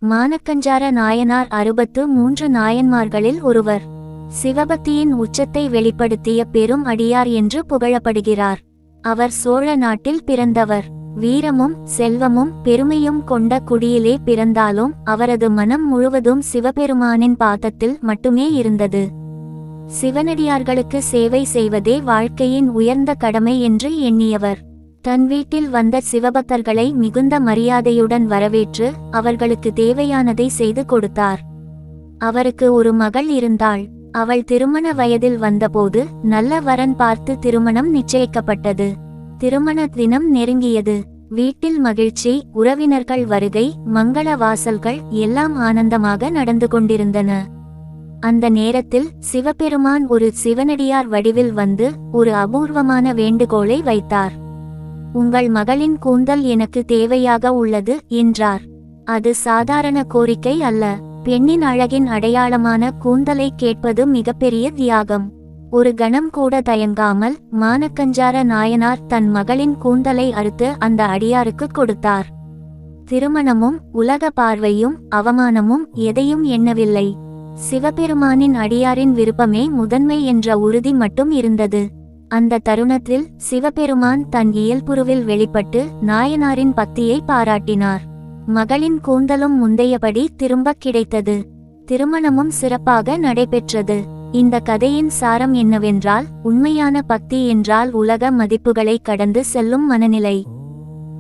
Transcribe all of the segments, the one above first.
மானக்கஞ்சார நாயனார் 63 நாயன்மார்களில் ஒருவர். சிவபக்தியின் உச்சத்தை வெளிப்படுத்திய பெரும் அடியார் என்று புகழப்படுகிறார். அவர் சோழ நாட்டில் பிறந்தவர். வீரமும் செல்வமும் பெருமையும் கொண்ட குடியிலே பிறந்தாலும் அவரது மனம் முழுவதும் சிவபெருமானின் பாதத்தில் மட்டுமே இருந்தது. சிவனடியார்களுக்கு சேவை செய்வதே வாழ்க்கையின் உயர்ந்த கடமை என்று எண்ணியவர். தன் வீட்டில் வந்த சிவபக்தர்களை மிகுந்த மரியாதையுடன் வரவேற்று அவர்களுக்கு தேவையானதை செய்து கொடுத்தார். அவருக்கு ஒரு மகள் இருந்தாள். அவள் திருமண வயதில் வந்தபோது நல்ல வரன் பார்த்து திருமணம் நிச்சயிக்கப்பட்டது. திருமண தினம் நெருங்கியது. வீட்டில் மகிழ்ச்சி, உறவினர்கள் வருகை, மங்கள வாசல்கள் எல்லாம் ஆனந்தமாக நடந்து கொண்டிருந்தன. அந்த நேரத்தில் சிவபெருமான் ஒரு சிவனடியார் வடிவில் வந்து ஒரு அபூர்வமான வேண்டுகோளை வைத்தார். உங்கள் மகளின் கூந்தல் எனக்கு தேவையாக உள்ளது என்றார். அது சாதாரண கோரிக்கை அல்ல. பெண்ணின் அழகின் அடையாளமான கூந்தலை கேட்பது மிகப்பெரிய தியாகம். ஒரு கணம் கூட தயங்காமல் மானக்கஞ்சார நாயனார் தன் மகளின் கூந்தலை அறுத்து அந்த அடியாருக்கு கொடுத்தார். திருமணமும் உலக பார்வையும் அவமானமும் எதையும் எண்ணவில்லை. சிவபெருமானின் அடியாரின் விருப்பமே முதன்மை என்ற உறுதி மட்டும் இருந்தது. அந்த தருணத்தில் சிவபெருமான் தன் இயல்புருவில் வெளிப்பட்டு நாயனாரின் பக்தியை பாராட்டினார். மகளின் கூந்தலும் முந்தையபடி திரும்பக் கிடைத்தது. திருமணமும் சிறப்பாக நடைபெற்றது. இந்த கதையின் சாரம் என்னவென்றால், உண்மையான பக்தி என்றால் உலக மதிப்புகளை கடந்து செல்லும் மனநிலை.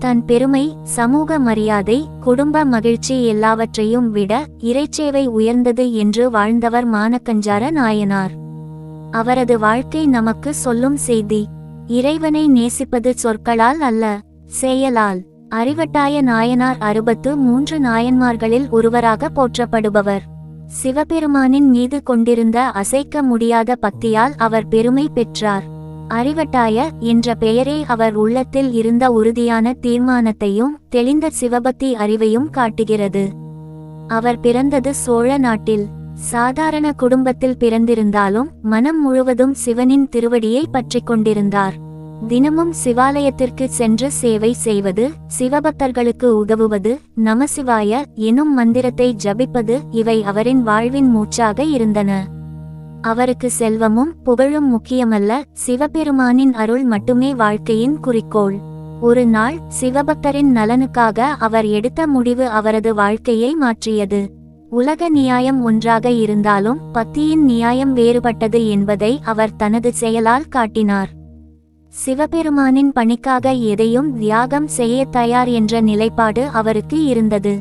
தன் பெருமை, சமூக மரியாதை, குடும்ப மகிழ்ச்சி எல்லாவற்றையும் விட இறைச்சேவை உயர்ந்தது என்று வாழ்ந்தவர் மானக்கஞ்சார நாயனார். அவரது வாழ்க்கை நமக்கு சொல்லும் செய்தி, இறைவனை நேசிப்பது சொற்களால் அல்ல, செயலால். அறிவட்டாய நாயனார் 63 நாயன்மார்களில் ஒருவராக போற்றப்படுபவர். சிவபெருமானின் மீது கொண்டிருந்த அசைக்க முடியாத பக்தியால் அவர் பெருமை பெற்றார். அறிவட்டாய என்ற பெயரே அவர் உள்ளத்தில் இருந்த உறுதியான தீர்மானத்தையும் தெளிந்த சிவபக்தி அறிவையும் காட்டுகிறது. அவர் பிறந்தது சோழ நாட்டில். சாதாரண குடும்பத்தில் பிறந்திருந்தாலும் மனம் முழுவதும் சிவனின் திருவடியை பற்றி கொண்டிருந்தார். தினமும் சிவாலயத்திற்கு சென்று சேவை செய்வது, சிவபக்தர்களுக்கு உதவுவது, நமசிவாய எனும் மந்திரத்தை ஜபிப்பது இவை அவரின் வாழ்வின் மூச்சாக இருந்தன. அவருக்கு செல்வமும் புகழும் முக்கியமல்ல, சிவபெருமானின் அருள் மட்டுமே வாழ்க்கையின் குறிக்கோள். ஒரு நாள் சிவபக்தரின் நலனுக்காக அவர் எடுத்த முடிவு அவரது வாழ்க்கையை மாற்றியது. உலக நியாயம் ஒன்றாக இருந்தாலும் பக்தியின் நியாயம் வேறுபட்டது என்பதை அவர் தனது செயலால் காட்டினார். சிவபெருமானின் பணிக்காக எதையும் தியாகம் செய்ய தயார் என்ற நிலைப்பாடு அவருக்கு இருந்தது.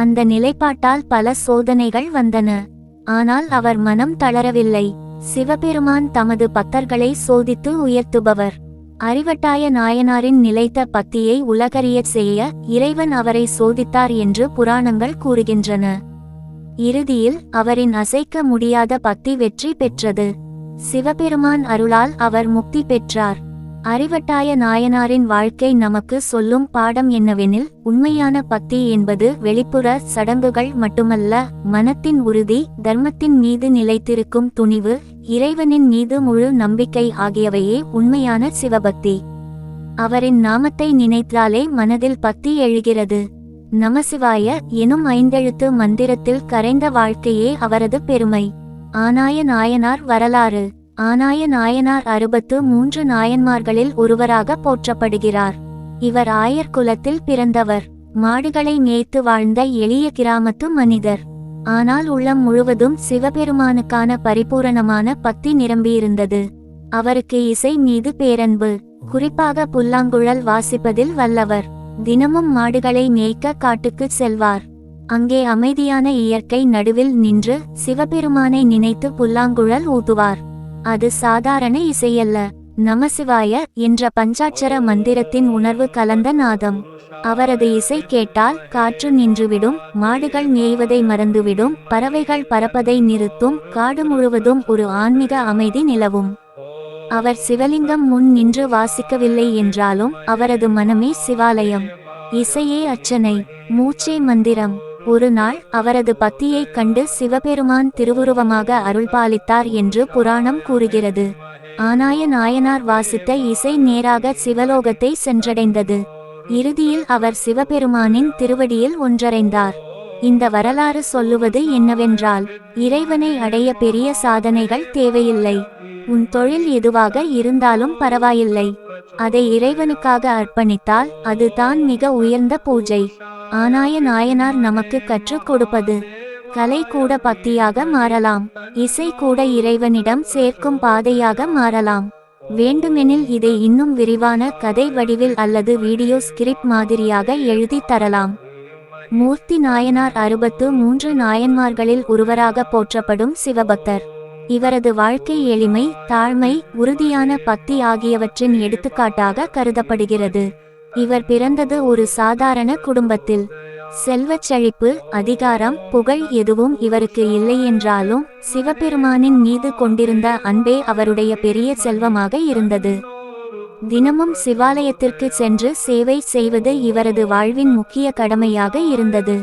அந்த நிலைப்பாட்டால் பல சோதனைகள் வந்தன. ஆனால் அவர் மனம் தளரவில்லை. சிவபெருமான் தமது பக்தர்களை சோதித்து உயர்த்துபவர். அறிவட்டாய நாயனாரின் நிலைத்த பக்தியை உலகறியச் செய்ய இறைவன் அவரை சோதித்தார் என்று புராணங்கள் கூறுகின்றன. இறுதியில் அவரின் அசைக்க முடியாத பக்தி வெற்றி பெற்றது. சிவபெருமான் அருளால் அவர் முக்தி பெற்றார். அறிவட்டாய நாயனாரின் வாழ்க்கை நமக்கு சொல்லும் பாடம் என்னவெனில், உண்மையான பக்தி என்பது வெளிப்புற சடங்குகள் மட்டுமல்ல, மனத்தின் உறுதி, தர்மத்தின் மீது நிலைத்திருக்கும் துணிவு, இறைவனின் மீது முழு நம்பிக்கை ஆகியவையே உண்மையான சிவபக்தி. அவரின் நாமத்தை நினைத்தாலே மனதில் பக்தி எழுகிறது. நமசிவாய எனும் 5 எழுத்து மந்திரத்தில் கரைந்த வாழ்க்கையே அவரது பெருமை. ஆனாய நாயனார் வரலாறு. ஆனாய நாயனார் 63 நாயன்மார்களில் ஒருவராக போற்றப்படுகிறார். இவர் ஆயர் குலத்தில் பிறந்தவர். மாடுகளை மேய்த்து வாழ்ந்த எளிய கிராமத்து மனிதர். ஆனால் உள்ளம் முழுவதும் சிவபெருமானுக்கான பரிபூரணமான பக்தி நிரம்பியிருந்தது. அவருக்கு இசை மீது பேரன்பு. குறிப்பாக புல்லாங்குழல் வாசிப்பதில் வல்லவர். தினமும் மாடுகளை மேய்க்க காட்டுக்கு செல்வார். அங்கே அமைதியான இயற்கை நடுவில் நின்று சிவபெருமானை நினைத்து புல்லாங்குழல் ஊதுவார். அது சாதாரண இசையல்ல, நமசிவாய என்ற பஞ்சாட்சர மந்திரத்தின் உணர்வு கலந்த நாதம். அவரது இசை கேட்டால் காற்று நின்றுவிடும், மாடுகள் மேய்வதை மறந்துவிடும், பறவைகள் பறப்பதை நிறுத்தும், காடு முழுவதும் ஒரு ஆன்மீக அமைதி நிலவும். அவர் சிவலிங்கம் முன் நின்று வாசிக்கவில்லை என்றாலும் அவரது மனமே சிவாலயம். இசையே அர்ச்சனை, மூச்சே மந்திரம். ஒரு நாள் அவரது பக்தியைக் கண்டு சிவபெருமான் திருவுருவமாக அருள்பாலித்தார் என்று புராணம் கூறுகிறது. ஆனாய நாயனார் வாசித்த இசை நேராக சிவலோகத்தை சென்றடைந்தது. இறுதியில் அவர் சிவபெருமானின் திருவடியில் ஒன்றடைந்தார். இந்த வரலாறு சொல்லுவது என்னவென்றால், இறைவனை அடைய பெரிய சாதனைகள் தேவையில்லை. உன் தொழில் எதுவாக இருந்தாலும் பரவாயில்லை, அதை இறைவனுக்காக அர்ப்பணித்தால் அது தான் மிக உயர்ந்த பூஜை. ஆனாய நாயனார் நமக்கு கற்றுக் கொடுப்பது, கலை கூட பக்தியாக மாறலாம், இசை கூட இறைவனிடம் சேர்க்கும் பாதையாக மாறலாம். வேண்டுமெனில் இதை இன்னும் விரிவான கதை வடிவில் அல்லது வீடியோ ஸ்கிரிப்ட் மாதிரியாக எழுதி தரலாம். மூர்த்தி நாயனார் 63 நாயன்மார்களில் ஒருவராக போற்றப்படும் சிவபக்தர். இவரது வாழ்க்கை எளிமை, தாழ்மை, உறுதியான பக்தி ஆகியவற்றின் எடுத்துக்காட்டாக கருதப்படுகிறது. இவர் பிறந்தது ஒரு சாதாரண குடும்பத்தில். செல்வச் செழிப்பு, அதிகாரம், புகழ் எதுவும் இவருக்கு இல்லை என்றாலும் சிவபெருமானின் மீது கொண்டிருந்த அன்பே அவருடைய பெரிய செல்வமாக இருந்தது. தினமும் சிவாலயத்திற்கு சென்று சேவை செய்வது இவரது வாழ்வின் முக்கிய கடமையாக இருந்தது.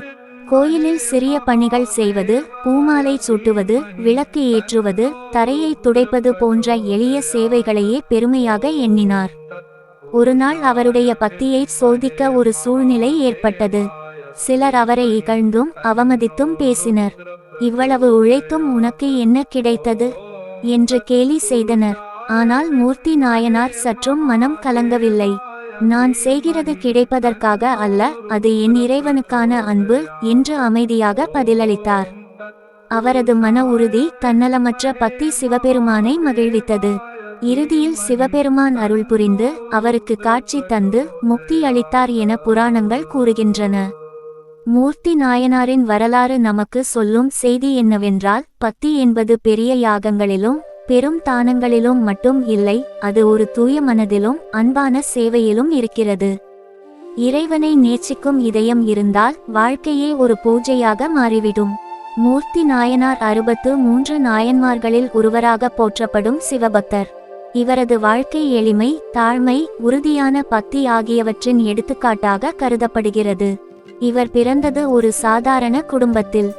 கோயிலில் சிறிய பணிகள் செய்வது, பூமாலை சூட்டுவது, விளக்கு ஏற்றுவது, தரையை துடைப்பது போன்ற எளிய சேவைகளையே பெருமையாக எண்ணினார். ஒருநாள் அவருடைய பக்தியை சோதிக்க ஒரு சூழ்நிலை ஏற்பட்டது. சிலர் அவரை இகழ்ந்தும் அவமதித்தும் பேசினர். இவ்வளவு உழைத்தும் உனக்கு என்ன கிடைத்தது என்று கேலி செய்தனர். ஆனால் மூர்த்தி நாயனார் சற்றும் மனம் கலங்கவில்லை. நான் செய்கிறது கிடைப்பதற்காக அல்ல, அது என் இறைவனுக்கான அன்பு என்று அமைதியாக பதிலளித்தார். அவரது மன உறுதி, தன்னலமற்ற பக்தி சிவபெருமானை மகிழ்வித்தது. இறுதியில் சிவபெருமான் அருள் புரிந்து அவருக்கு காட்சி தந்து முக்தி அளித்தார் என புராணங்கள் கூறுகின்றன. மூர்த்தி நாயனாரின் வரலாறு நமக்கு சொல்லும் செய்தி என்னவென்றால், பக்தி என்பது பெரிய யாகங்களிலும் பெரும் தானங்களிலும் மட்டும் இல்லை, அது ஒரு தூய மனதிலும் அன்பான சேவையிலும் இருக்கிறது. இறைவனை நேசிக்கும் இதயம் இருந்தால் வாழ்க்கையே ஒரு பூஜையாக மாறிவிடும். மூர்த்தி நாயனார் 63 நாயன்மார்களில் ஒருவராக போற்றப்படும் சிவபக்தர். இவரது வாழ்க்கை எளிமை, தாழ்மை, உறுதியான பக்தி ஆகியவற்றின் எடுத்துக்காட்டாக கருதப்படுகிறது. இவர் பிறந்தது ஒரு சாதாரண குடும்பத்தில்.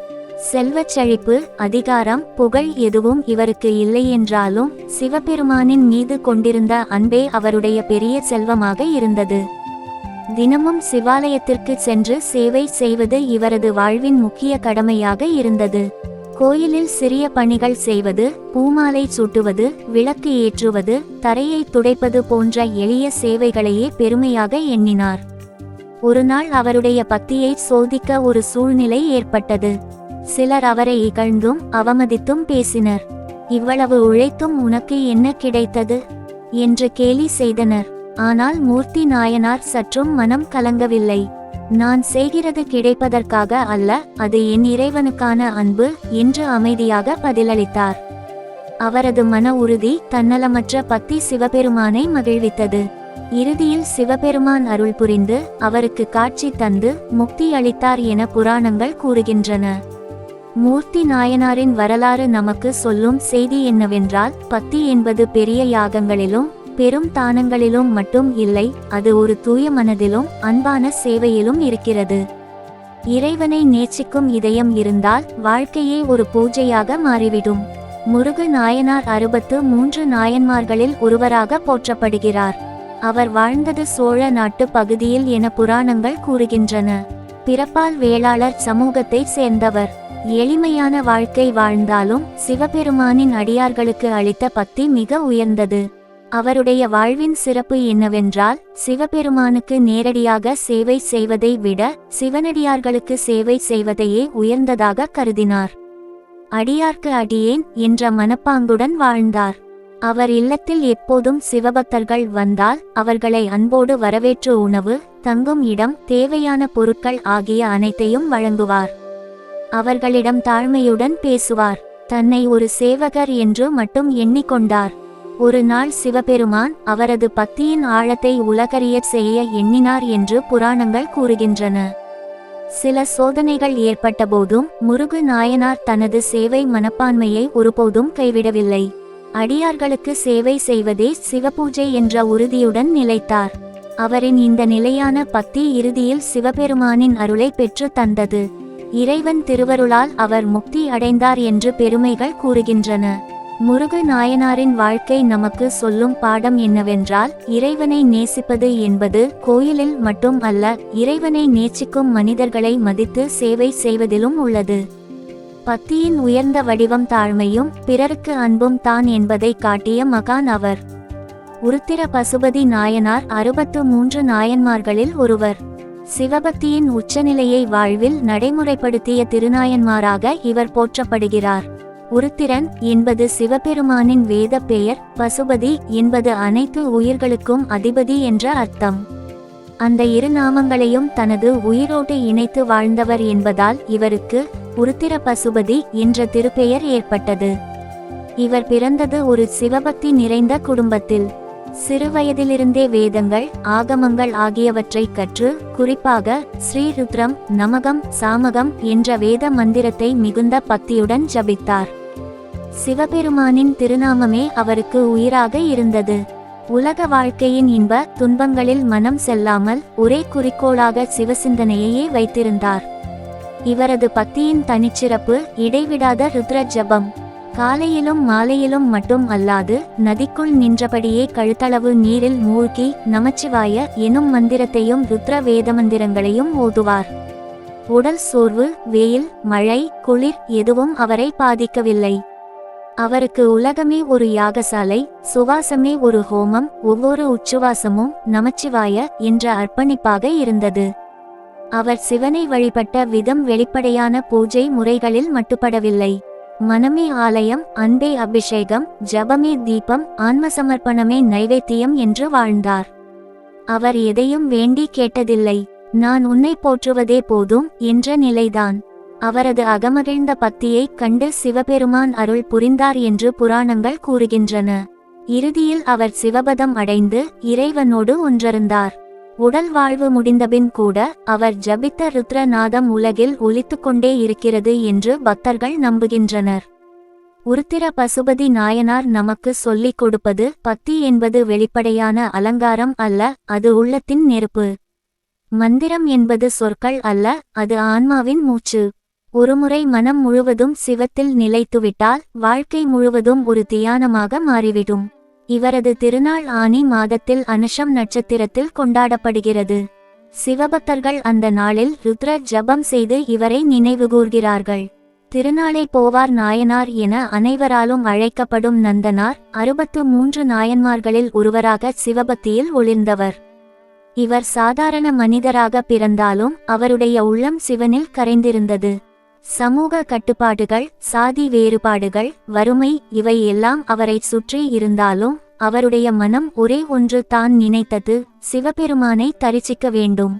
செல்வச் செழிப்பு, அதிகாரம், புகழ் எதுவும் இவருக்கு இல்லை என்றாலும் சிவபெருமானின் மீது கொண்டிருந்த அன்பே அவருடைய பெரிய செல்வமாக இருந்தது. தினமும் சிவாலயத்திற்கு சென்று சேவை செய்வது இவரது வாழ்வின் முக்கிய கடமையாக இருந்தது. கோயிலில் சிறிய பணிகள் செய்வது, பூமாலை சூட்டுவது, விளக்கு ஏற்றுவது, தரையை துடைப்பது போன்ற எளிய சேவைகளையே பெருமையாக எண்ணினார். ஒருநாள் அவருடைய பக்தியை சோதிக்க ஒரு சூழ்நிலை ஏற்பட்டது. சிலர் அவரை இகழ்ந்தும் அவமதித்தும் பேசினர். இவ்வளவு உழைத்தும் உனக்கு என்ன கிடைத்தது என்று கேலி செய்தனர். ஆனால் மூர்த்தி நாயனார் சற்றும் மனம் கலங்கவில்லை. நான் செய்கிறது கிடைப்பதற்காக அல்ல, அது என் இறைவனுக்கான அன்பு என்று அமைதியாக பதிலளித்தார். அவரது மன உறுதி, தன்னலமற்ற பக்தி சிவபெருமானை மகிழ்வித்தது. இறுதியில் சிவபெருமான் அருள் புரிந்து அவருக்கு காட்சி தந்து முக்தி அளித்தார் என புராணங்கள் கூறுகின்றன. மூர்த்தி நாயனாரின் வரலாறு நமக்கு சொல்லும் செய்தி என்னவென்றால், பக்தி என்பது பெரிய யாகங்களிலும் பெரும் தானங்களிலும் மட்டும் இல்லை, அது ஒரு தூய மனதிலும் அன்பான சேவையிலும் இருக்கிறது. இறைவனை நேசிக்கும் இதயம் இருந்தால் வாழ்க்கையே ஒரு பூஜையாக மாறிவிடும். முருகு நாயனார் 63 நாயன்மார்களில் ஒருவராக போற்றப்படுகிறார். அவர் வாழ்ந்தது சோழ நாட்டு பகுதியில் என புராணங்கள் கூறுகின்றன. பிறப்பால் வேளாளர் சமூகத்தை சேர்ந்தவர். எளிமையான வாழ்க்கை வாழ்ந்தாலும் சிவபெருமானின் அடியார்களுக்கு அளித்த பக்தி மிக உயர்ந்தது. அவருடைய வாழ்வின் சிறப்பு என்னவென்றால், சிவபெருமானுக்கு நேரடியாக சேவை செய்வதை விட சிவனடியார்களுக்கு சேவை செய்வதையே உயர்ந்ததாக கருதினார். அடியார்க்கு அடியேன் என்ற மனப்பாங்குடன் வாழ்ந்தார். அவர் இல்லத்தில் எப்போதும் சிவபக்தர்கள் வந்தால் அவர்களை அன்போடு வரவேற்று உணவு, தங்கும் இடம், தேவையான பொருட்கள் ஆகிய அனைத்தையும் வழங்குவார். அவர்களிடம் தாழ்மையுடன் பேசுவார். தன்னை ஒரு சேவகர் என்று மட்டும் எண்ணிக்கொண்டார். ஒரு நாள் சிவபெருமான் அவரது பக்தியின் ஆழத்தை உலகறியச் செய்ய எண்ணினார் என்று புராணங்கள் கூறுகின்றன. சில சோதனைகள் ஏற்பட்டபோதும் முருகு நாயனார் தனது சேவை மனப்பான்மையை ஒருபோதும் கைவிடவில்லை. அடியார்களுக்கு சேவை செய்வதே சிவபூஜை என்ற உறுதியுடன் நிலைத்தார். அவரின் இந்த நிலையான பக்தி இறுதியில் சிவபெருமானின் அருளை பெற்று தந்தது. இறைவன் திருவருளால் அவர் முக்தி அடைந்தார் என்று பெருமைகள் கூறுகின்றன. முருகு நாயனாரின் வாழ்க்கை நமக்கு சொல்லும் பாடம் என்னவென்றால், இறைவனை நேசிப்பது என்பது கோயிலில் மட்டும் அல்ல, இறைவனை நேசிக்கும் மனிதர்களை மதித்து சேவை செய்வதிலும் உள்ளது. பக்தியின் உயர்ந்த வடிவம் தாழ்மையும் பிறருக்கு அன்பும் தான் என்பதை காட்டிய மகான் அவர். உருத்திர பசுபதி நாயனார் 63 நாயன்மார்களில் ஒருவர். சிவபக்தியின் உச்சநிலையை வாழ்வில் நடைமுறைப்படுத்திய திருநாயன்மாராக இவர் போற்றப்படுகிறார். உருத்திரன் என்பது சிவபெருமானின் வேத பெயர், பசுபதி என்பது அனைத்து உயிர்களுக்கும் அதிபதி என்ற அர்த்தம். அந்த இரு நாமங்களையும் தனது உயிரோடு இணைத்து வாழ்ந்தவர் என்பதால் இவருக்கு உருத்திர பசுபதி என்ற திருப்பெயர் ஏற்பட்டது. இவர் பிறந்தது ஒரு சிவபக்தி நிறைந்த குடும்பத்தில். சிறுவயதிலிருந்தே வேதங்கள், ஆகமங்கள் ஆகியவற்றை கற்று, குறிப்பாக ஸ்ரீருத்ரம், நமகம், சாமகம் என்ற வேத மந்திரத்தை மிகுந்த பக்தியுடன் ஜபித்தார். சிவபெருமானின் திருநாமமே அவருக்கு உயிராக இருந்தது. உலக வாழ்க்கையின் இன்ப துன்பங்களில் மனம் செல்லாமல் ஒரே குறிக்கோளாக சிவசிந்தனையையே வைத்திருந்தார். இவரது பக்தியின் தனிச்சிறப்பு இடைவிடாத ருத்ர ஜபம். காலையிலும் மாலையிலும் மட்டும் அல்லாது நதிக்குள் நின்றபடியே கழுத்தளவு நீரில் மூழ்கி நமச்சிவாய எனும் மந்திரத்தையும் ருத்ர வேதமந்திரங்களையும் ஓதுவார். உடல் சோர்வு, வெயில், மழை, குளிர் எதுவும் அவரை பாதிக்கவில்லை. அவருக்கு உலகமே ஒரு யாகசாலை, சுவாசமே ஒரு ஹோமம், ஒவ்வொரு உச்சுவாசமும் நமச்சிவாய என்ற அர்ப்பணிப்பாக இருந்தது. அவர் சிவனை வழிபட்ட விதம் வெளிப்படையான பூஜை முறைகளில் மட்டுப்படவில்லை. மனமே ஆலயம், அன்பே அபிஷேகம், ஜபமே தீபம், ஆன்மசமர்ப்பணமே நைவேத்தியம் என்று வாழ்ந்தார். அவர் எதையும் வேண்டி கேட்டதில்லை. நான் உன்னை போற்றுவதே போதும் என்ற நிலைதான். அவரது அகமகிழ்ந்த பக்தியை கண்டு சிவபெருமான் அருள் புரிந்தார் என்று புராணங்கள் கூறுகின்றன. இறுதியில் அவர் சிவபதம் அடைந்து இறைவனோடு ஒன்றருந்தார். உடல் வாழ்வு முடிந்தபின் கூட அவர் ஜபித்த ருத்ரநாதம் உலகில் ஒலித்துக்கொண்டே இருக்கிறது என்று பக்தர்கள் நம்புகின்றனர். உருத்திர பசுபதி நாயனார் நமக்கு சொல்லிக் கொடுப்பது, பக்தி என்பது வெளிப்படையான அலங்காரம் அல்ல, அது உள்ளத்தின் நெருப்பு. மந்திரம் என்பது சொற்கள் அல்ல, அது ஆன்மாவின் மூச்சு. ஒருமுறை மனம் முழுவதும் சிவத்தில் நிலைத்துவிட்டால் வாழ்க்கை முழுவதும் ஒரு தியானமாக மாறிவிடும். இவரது திருநாள் ஆனி மாதத்தில் அனுஷம் நட்சத்திரத்தில் கொண்டாடப்படுகிறது. சிவபக்தர்கள் அந்த நாளில் ருத்ர ஜபம் செய்து இவரை நினைவுகூர்கிறார்கள். திருநாளை போவார் நாயனார் என அனைவராலும் அழைக்கப்படும் நந்தனார் 63 நாயன்மார்களில் ஒருவராக சிவபக்தியில் ஒளிர்ந்தவர். இவர் சாதாரண மனிதராக பிறந்தாலும் அவருடைய உள்ளம் சிவனில் கரைந்திருந்தது. சமூக கட்டுப்பாடுகள், சாதி வேறுபாடுகள், வறுமை இவை எல்லாம் அவரை சுற்றி இருந்தாலும் அவருடைய மனம் ஒரே ஒன்று தான் நினைத்தது, சிவபெருமானை தரிசிக்க வேண்டும்.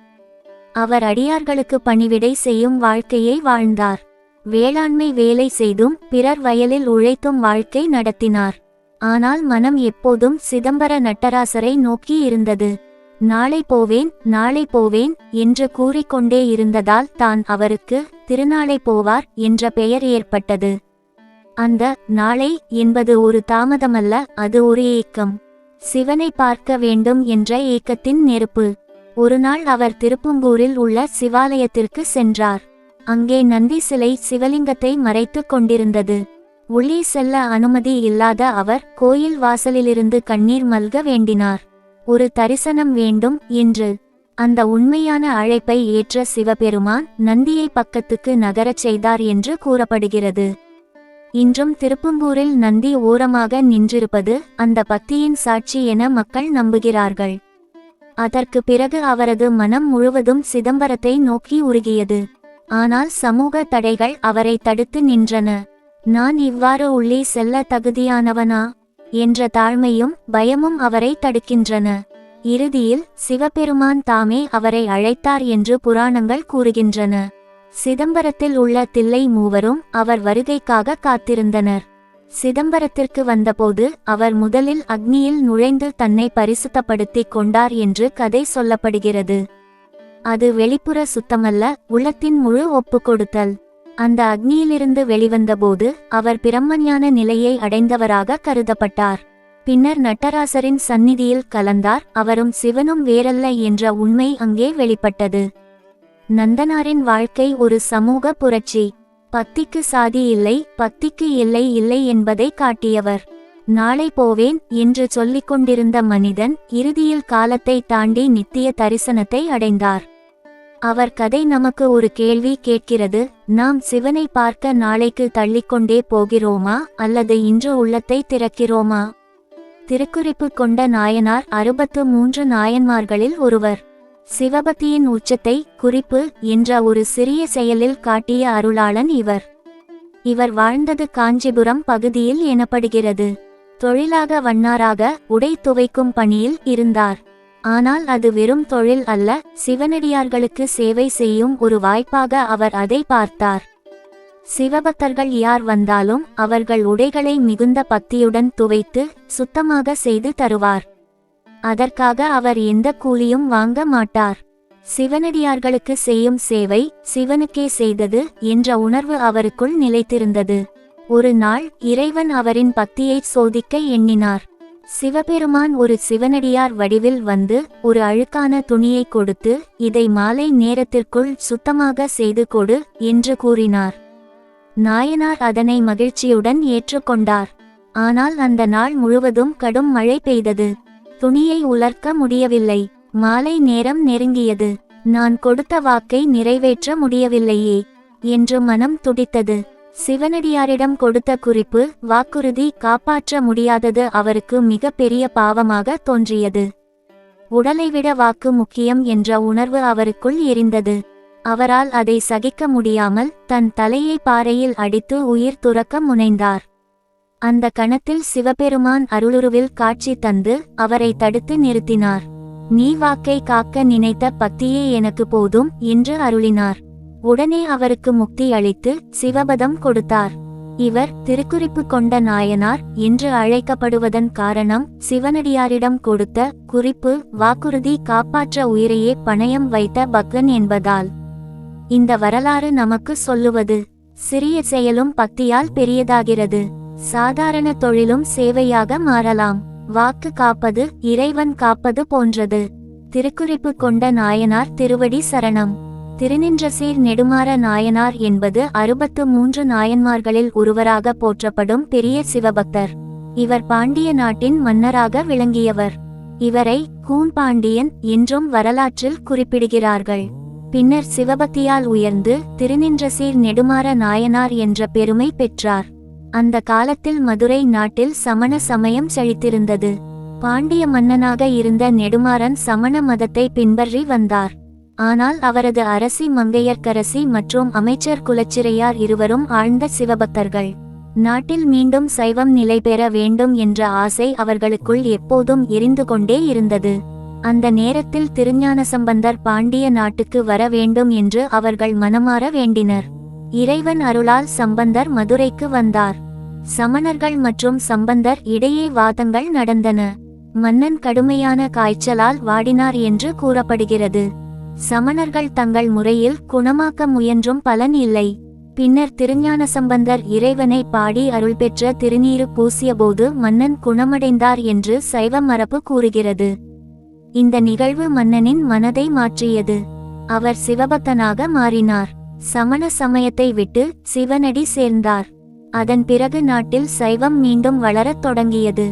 அவர் அடியார்களுக்கு பணிவிடை செய்யும் வாழ்க்கையை வாழ்ந்தார். வேளாண்மை வேலை செய்தும் பிறர் வயலில் உழைத்தும் வாழ்க்கை நடத்தினார். ஆனால் மனம் எப்போதும் சிதம்பர நடராசரை நோக்கி இருந்தது. நாளை போவேன், நாளை போவேன் என்று கூறிக்கொண்டே இருந்ததால் தான் அவருக்கு திருநாளை போவார் என்ற பெயர் ஏற்பட்டது. அந்த நாளை என்பது ஒரு தாமதமல்ல, அது ஒரு ஏக்கம். சிவனை பார்க்க வேண்டும் என்ற ஏக்கத்தின் நெருப்பு. ஒருநாள் அவர் திருப்புங்கூரில் உள்ள சிவாலயத்திற்கு சென்றார். அங்கே நந்தி சிலை சிவலிங்கத்தை மறைத்து கொண்டிருந்தது. உள்ளே செல்ல அனுமதி இல்லாத அவர் கோயில் வாசலிலிருந்து கண்ணீர் மல்க வேண்டினார். ஒரு தரிசனம் வேண்டும் என்று. அந்த உண்மையான அழைப்பை ஏற்ற சிவபெருமான் நந்தியை பக்கத்துக்கு நகரச் செய்தார் என்று கூறப்படுகிறது. இன்றும் திருப்புங்கூரில் நந்தி ஓரமாக நின்றிருப்பது அந்த பக்தியின் சாட்சி என மக்கள் நம்புகிறார்கள். அதற்கு பிறகு அவரது மனம் முழுவதும் சிதம்பரத்தை நோக்கி உருகியது. ஆனால் சமூக தடைகள் அவரை தடுத்து நின்றன. நான் இவ்வாறு உள்ளே செல்ல தகுதியானவனா என்ற தாழ்மையும் பயமும் அவரை தடுக்கின்றன. இறுதியில் சிவபெருமான் தாமே அவரை அழைத்தார் என்று புராணங்கள் கூறுகின்றன. சிதம்பரத்தில் உள்ள தில்லை மூவரும் அவர் வருகைக்காக காத்திருந்தனர். சிதம்பரத்திற்கு வந்தபோது அவர் முதலில் அக்னியில் நுழைந்து தன்னை பரிசுத்தப்படுத்திக் கொண்டார் என்று கதை சொல்லப்படுகிறது. அது வெளிப்புற சுத்தமல்ல, உள்ளத்தின் முழு ஒப்புக்கொடுத்தல். அந்த அக்னியிலிருந்து வெளிவந்தபோது அவர் பிரம்மஞான நிலையை அடைந்தவராக கருதப்பட்டார். பின்னர் நடராசரின் சந்நிதியில் கலந்தார். அவரும் சிவனும் வேறல்ல என்ற உண்மை அங்கே வெளிப்பட்டது. நந்தனாரின் வாழ்க்கை ஒரு சமூக புரட்சி. பக்திக்கு சாதி இல்லை, பக்திக்கு எல்லை இல்லை என்பதை காட்டியவர். நாளை போவேன் என்று சொல்லிக் கொண்டிருந்த மனிதன் இறுதியில் காலத்தை தாண்டி நித்திய தரிசனத்தை அடைந்தார். அவர் கதை நமக்கு ஒரு கேள்வி கேட்கிறது. நாம் சிவனை பார்க்க நாளைக்கு தள்ளிக்கொண்டே போகிறோமா அல்லது இன்று உள்ளத்தை திறக்கிறோமா? திருக்குறிப்பு கொண்ட நாயனார் 63 நாயன்மார்களில் ஒருவர். சிவபக்தியின் உச்சத்தை குறிப்பு என்ற ஒரு சிறிய செயலில் காட்டிய அருளாளன் இவர். இவர் வாழ்ந்தது காஞ்சிபுரம் பகுதியில் எனப்படுகிறது. தொழிலாக வண்ணாராக உடை துவைக்கும் பணியில் இருந்தார். ஆனால் அது வெறும் தொழில் அல்ல, சிவனடியார்களுக்கு சேவை செய்யும் ஒரு வாய்ப்பாக அவர் அதை பார்த்தார். சிவபக்தர்கள் யார் வந்தாலும் அவர்கள் உடைகளை மிகுந்த பக்தியுடன் துவைத்து சுத்தமாக செய்து தருவார். அதற்காக அவர் எந்த கூலியும் வாங்க மாட்டார். சிவனடியார்களுக்கு செய்யும் சேவை சிவனுக்கே செய்தது என்ற உணர்வு அவருக்குள் நிலைத்திருந்தது. ஒரு நாள் இறைவன் அவரின் பக்தியை சோதிக்க எண்ணினார். சிவபெருமான் ஒரு சிவனடியார் வடிவில் வந்து ஒரு அழுக்கான துணியை கொடுத்து, இதை மாலை நேரத்திற்குள் சுத்தமாக செய்து கொடு என்று கூறினார். நாயனார் அதனை மகிழ்ச்சியுடன் ஏற்றுக்கொண்டார். ஆனால் அந்த நாள் முழுவதும் கடும் மழை பெய்தது. துணியை உலர்க்க முடியவில்லை. மாலை நேரம் நெருங்கியது. நான் கொடுத்த வாக்கை நிறைவேற்ற முடியவில்லையே என்று மனம் துடித்தது. சிவனடியாரிடம் கொடுத்த குறிப்பு வாக்குறுதி காப்பாற்ற முடியாதது அவருக்கு மிக பெரிய பாவமாக தோன்றியது. உடலைவிட வாக்கு முக்கியம் என்ற உணர்வு அவருக்குள் எரிந்தது. அவரால் அதை சகிக்க முடியாமல் தன் தலையை பாறையில் அடித்து உயிர் துறக்க முனைந்தார். அந்த கணத்தில் சிவபெருமான் அருளுருவில் காட்சி தந்து அவரை தடுத்து நிறுத்தினார். நீ வாக்கை காக்க நினைத்த பக்தியே எனக்கு போதும் என்று அருளினார். உடனே அவருக்கு முக்தி அளித்து சிவபதம் கொடுத்தார். இவர் திருக்குறிப்பு கொண்ட நாயனார் என்று அழைக்கப்படுவதன் காரணம் சிவனடியாரிடம் கொடுத்த குறிப்பு வாக்குறுதி காப்பாற்ற உயிரையே பணயம் வைத்த பக்தன் என்பதால். இந்த வரலாறு நமக்கு சொல்லுவது, சிறிய செயலும் பக்தியால் பெரியதாகிறது. சாதாரண தொழிலும் சேவையாக மாறலாம். வாக்கு காப்பது இறைவன் காப்பது போன்றது. திருக்குறிப்பு கொண்ட நாயனார் திருவடி சரணம். திருநின்றசீர் நெடுமாற நாயனார் என்பது 63 நாயன்மார்களில் ஒருவராக போற்றப்படும் பெரிய சிவபக்தர். இவர் பாண்டிய நாட்டின் மன்னராக விளங்கியவர். இவரை கூன் பாண்டியன் என்றும் வரலாற்றில் குறிப்பிடுகிறார்கள். பின்னர் சிவபக்தியால் உயர்ந்து திருநின்றசீர் நெடுமாற நாயனார் என்ற பெருமை பெற்றார். அந்த காலத்தில் மதுரை நாட்டில் சமண சமயம் செழித்திருந்தது. பாண்டிய மன்னனாக இருந்த நெடுமாறன் சமண மதத்தை பின்பற்றி வந்தார். ஆனால் அவரது அரசி மங்கையர்க்கரசி மற்றும் அமைச்சர் குலச்சிறையார் இருவரும் ஆழ்ந்த சிவபக்தர்கள். நாட்டில் மீண்டும் சைவம் நிலை பெற வேண்டும் என்ற ஆசை அவர்களுக்குள் எப்போதும் எரிந்து கொண்டே இருந்தது. அந்த நேரத்தில் திருஞானசம்பந்தர் பாண்டிய நாட்டுக்கு வர வேண்டும் என்று அவர்கள் மனமாற வேண்டினர். இறைவன் அருளால் சம்பந்தர் மதுரைக்கு வந்தார். சமணர்கள் மற்றும் சம்பந்தர் இடையே வாதங்கள் நடந்தன. மன்னன் கடுமையான காய்ச்சலால் வாடினார் என்று கூறப்படுகிறது. சமணர்கள் தங்கள் முறையில் குணமாக்க முயன்றும் பலன் இல்லை. பின்னர் திருஞானசம்பந்தர் இறைவனை பாடி அருள் பெற்ற திருநீறு பூசியபோது மன்னன் குணமடைந்தார் என்று சைவ மரபு கூறுகிறது. இந்த நிகழ்வு மன்னனின் மனதை மாற்றியது. அவர் சிவபக்தனாக மாறினார். சமண சமயத்தை விட்டு சிவனடி சேர்ந்தார். அதன் பிறகு நாட்டில் சைவம் மீண்டும் வளரத் தொடங்கியது.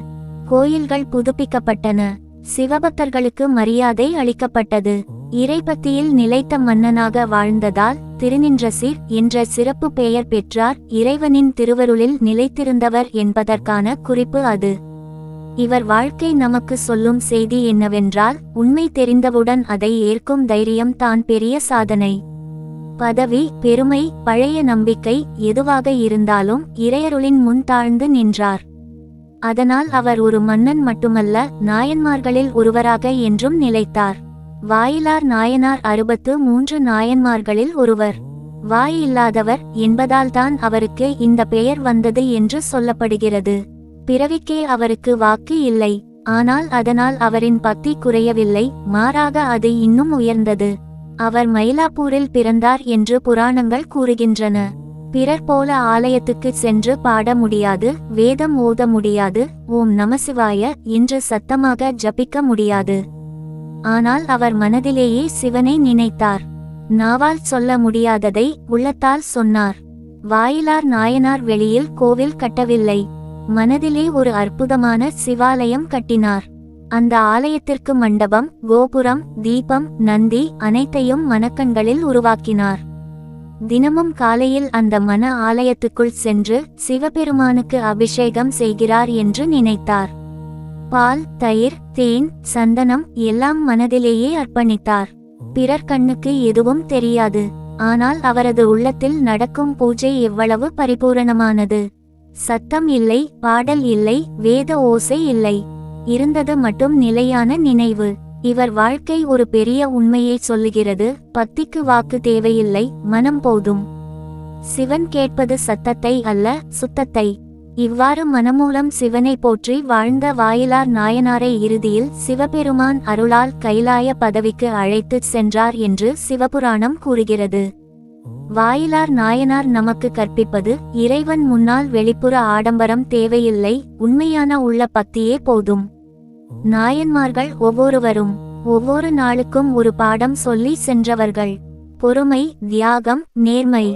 கோயில்கள் புதுப்பிக்கப்பட்டன. சிவபக்தர்களுக்கு மரியாதை அளிக்கப்பட்டது. இறைபக்தியில் நிலைத்த மன்னனாக வாழ்ந்ததால் திருநின்றசீர் என்ற சிறப்பு பெயர் பெற்றார். இறைவனின் திருவருளில் நிலைத்திருந்தவர் என்பதற்கான குறிப்பு அது. இவர் வாழ்க்கை நமக்கு சொல்லும் செய்தி என்னவென்றால், உண்மை தெரிந்தவுடன் அதை ஏற்கும் தைரியம் தான் பெரிய சாதனை. பதவி, பெருமை, பழைய நம்பிக்கை எதுவாக இருந்தாலும் இறையருளின் முன் தாழ்ந்து நின்றார். அதனால் அவர் ஒரு மன்னன் மட்டுமல்ல, நாயன்மார்களில் ஒருவராக என்றும் நிலைத்தார். வாயிலார் நாயனார் 63 நாயன்மார்களில் ஒருவர். வாய் இல்லாதவர் என்பதால்தான் அவருக்கு இந்த பெயர் வந்தது என்று சொல்லப்படுகிறது. பிறவிக்கே அவருக்கு வாக்கு இல்லை. ஆனால் அதனால் அவரின் பக்தி குறையவில்லை, மாறாக அது இன்னும் உயர்ந்தது. அவர் மயிலாப்பூரில் பிறந்தார் என்று புராணங்கள் கூறுகின்றன. பிறர் போல ஆலயத்துக்கு சென்று பாட முடியாது, வேதம் ஓத முடியாது, ஓம் நமசிவாய என்று சத்தமாக ஜபிக்க முடியாது. ஆனால் அவர் மனதிலேயே சிவனை நினைத்தார். நாவால் சொல்ல முடியாததை உள்ளத்தால் சொன்னார். வாயிலார் நாயனார் வெளியில் கோவில் கட்டவில்லை, மனதிலே ஒரு அற்புதமான சிவாலயம் கட்டினார். அந்த ஆலயத்திற்கு மண்டபம், கோபுரம், தீபம், நந்தி அனைத்தையும் மனக்கண்களில் உருவாக்கினார். தினமும் காலையில் அந்த மன ஆலயத்துக்குள் சென்று சிவபெருமானுக்கு அபிஷேகம் செய்கிறார் என்று நினைத்தார். பால், தயிர், தேன், சந்தனம் எல்லாம் மனதிலேயே அர்ப்பணித்தார். பிறர் கண்ணுக்கு எதுவும் தெரியாது. ஆனால் அவரது உள்ளத்தில் நடக்கும் பூஜை எவ்வளவு பரிபூரணமானது! சத்தம் இல்லை, பாடல் இல்லை, வேத ஓசை இல்லை. இருந்தது மட்டும் நிலையான நினைவு. இவர் வாழ்க்கை ஒரு பெரிய உண்மையை சொல்லுகிறது. பக்திக்கு வாக்கு தேவையில்லை, மனம் போதும். சிவன் கேட்பது சத்தத்தை அல்ல, சுத்தத்தை. இவ்வாறு மனமூலம் சிவனை போற்றி வாழ்ந்த வாயிலார் நாயனாரை இறுதியில் சிவபெருமான் அருளால் கைலாய பதவிக்கு அழைத்துச் சென்றார் என்று சிவபுராணம் கூறுகிறது. வாயிலார் நாயனார் நமக்கு கற்பிப்பது, இறைவன் முன்னால் வெளிப்புற ஆடம்பரம் தேவையில்லை, உண்மையான உள்ள பக்தியே போதும். நாயன்மார்கள் ஒவ்வொருவரும் ஒவ்வொரு நாளுக்கும் ஒரு பாடம் சொல்லி சென்றவர்கள். பொறுமை, தியாகம், நேர்மை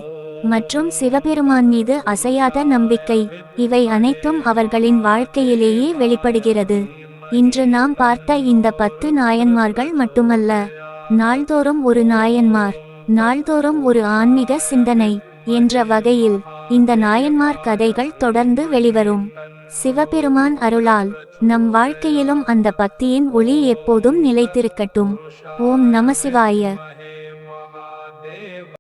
மற்றும் சிவபெருமான் மீது அசையாத நம்பிக்கை, இவை அனைத்தும் அவர்களின் வாழ்க்கையிலேயே வெளிப்படுகிறது. இன்று நாம் பார்த்த இந்த 10 நாயன்மார்கள் மட்டுமல்ல, நாள்தோறும் ஒரு நாயன்மார், நாள்தோறும் ஒரு ஆன்மீக சிந்தனை என்ற வகையில் இந்த நாயன்மார் கதைகள் தொடர்ந்து வெளிவரும். சிவபெருமான் அருளால் நம் வாழ்க்கையிலும் அந்த பக்தியின் ஒளி எப்போதும் நிலைத்திருக்கட்டும். ஓம் நம சிவாய.